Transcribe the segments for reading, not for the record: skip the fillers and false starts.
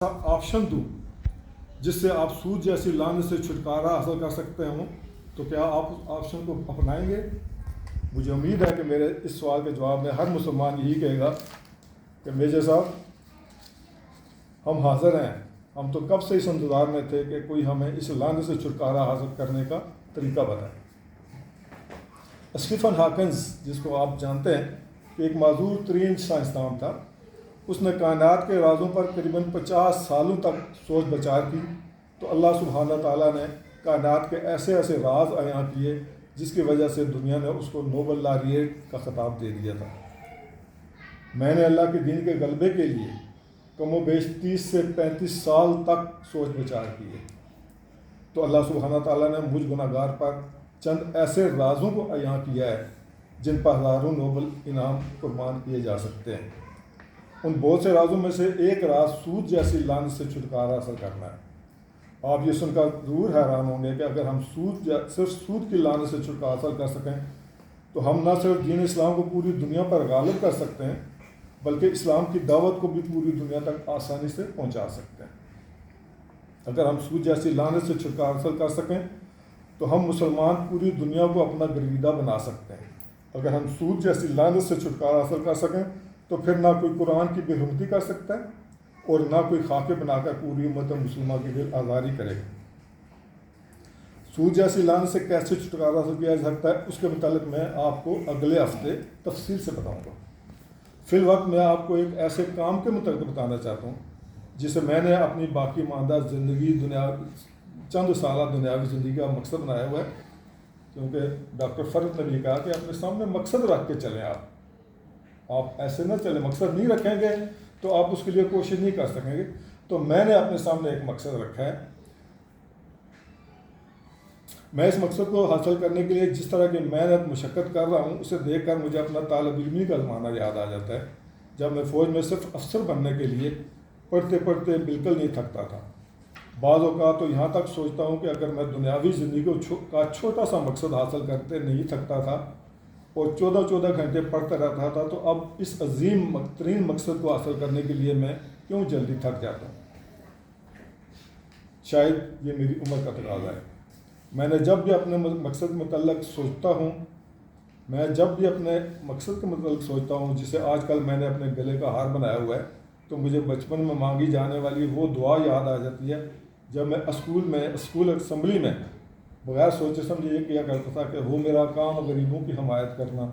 Option دوں جس سے آپ سود جیسی لعنت سے چھٹکارا حاصل کر سکتے ہوں تو کیا آپ اس آپشن کو اپنائیں گے؟ مجھے امید ہے کہ میرے اس سوال کے جواب میں ہر مسلمان یہی کہے گا کہ میجر صاحب ہم حاضر ہیں، ہم تو کب سے اس انتظار میں تھے کہ کوئی ہمیں اس لعنت سے چھٹکارا حاصل کرنے کا طریقہ بتائے۔ اسٹیفن ہاکنز، جس کو آپ جانتے ہیں کہ ایک معذور ترین سائنسدان تھا، اس نے کائنات کے رازوں پر قریباً 50 سالوں تک سوچ بچار کی تو اللہ سبحانہ تعالیٰ نے کائنات کے ایسے راز عیاں کیے جس کی وجہ سے دنیا نے اس کو نوبل لاریٹ کا خطاب دے دیا تھا۔ میں نے اللہ کے دین کے غلبے کے لیے کم و بیش 30 سے 35 سال تک سوچ بچار کی ہے، تو اللہ سبحانہ تعالیٰ نے مجھ گناہ گار پر چند ایسے رازوں کو عیاں کیا ہے جن پر ہزاروں نوبل انعام قربان کیے جا سکتے ہیں۔ ان بہت سے رازوں میں سے ایک راز سود جیسی لعنت سے چھٹکارا حاصل کرنا ہے۔ آپ یہ سن کر ضرور حیران ہوں گے کہ اگر ہم صرف سود کی لعنت سے چھٹکارا حاصل کر سکیں تو ہم نہ صرف دین اسلام کو پوری دنیا پر غالب کر سکتے ہیں بلکہ اسلام کی دعوت کو بھی پوری دنیا تک آسانی سے پہنچا سکتے ہیں۔ اگر ہم سود جیسی لعنت سے چھٹکارا حاصل کر سکیں تو ہم مسلمان پوری دنیا کو اپنا گرویدہ بنا سکتے ہیں۔ اگر ہم سود جیسی لعنت سے چھٹکارا حاصل کر سکیں تو پھر نہ کوئی قرآن کی بے حرمتی کر سکتا ہے اور نہ کوئی خاکے بنا کر پوری امت مسلمہ کی دل آزاری کرے گا۔ سود جیسی لعنت سے کیسے چھٹکارا حاصل کیا جا سکتا ہے اس کے متعلق میں آپ کو اگلے ہفتے تفصیل سے بتاؤں گا۔ فی الوقت میں آپ کو ایک ایسے کام کے متعلق بتانا چاہتا ہوں جسے میں نے اپنی باقی ماندہ زندگی چند سالہ دنیاوی زندگی کا مقصد بنایا ہوا ہے، کیونکہ ڈاکٹر فرد نے بھی کہا کہ اپنے سامنے مقصد رکھ کے چلیں۔ آپ ایسے نہ چلیں، مقصد نہیں رکھیں گے تو آپ اس کے لیے کوشش نہیں کر سکیں گے۔ تو میں نے اپنے سامنے ایک مقصد رکھا ہے۔ میں اس مقصد کو حاصل کرنے کے لیے جس طرح کی محنت مشقت کر رہا ہوں اسے دیکھ کر مجھے اپنا طالب علمی کا زمانہ یاد آ جاتا ہے، جب میں فوج میں صرف افسر بننے کے لیے پڑھتے بالکل نہیں تھکتا تھا۔ بعض اوقات تو یہاں تک سوچتا ہوں کہ اگر میں دنیاوی زندگی کا چھوٹا سا مقصد حاصل کرتے نہیں تھکتا تھا اور 14 گھنٹے پڑھتا رہتا تھا تو اب اس عظیم ترین مقصد کو حاصل کرنے کے لیے میں کیوں جلدی تھک جاتا ہوں؟ شاید یہ میری عمر کا تقاضا ہے۔ میں جب بھی اپنے مقصد کے متعلق سوچتا ہوں جسے آج کل میں نے اپنے گلے کا ہار بنایا ہوا ہے، تو مجھے بچپن میں مانگی جانے والی وہ دعا یاد آ جاتی ہے جب میں اسکول اسمبلی میں بغیر سوچے سمجھے یہ کیا کرتا تھا کہ ہو میرا کام غریبوں کی حمایت کرنا،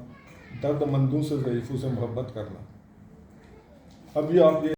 درد مندوں سے ضعیفوں سے محبت کرنا۔ ابھی آپ یہ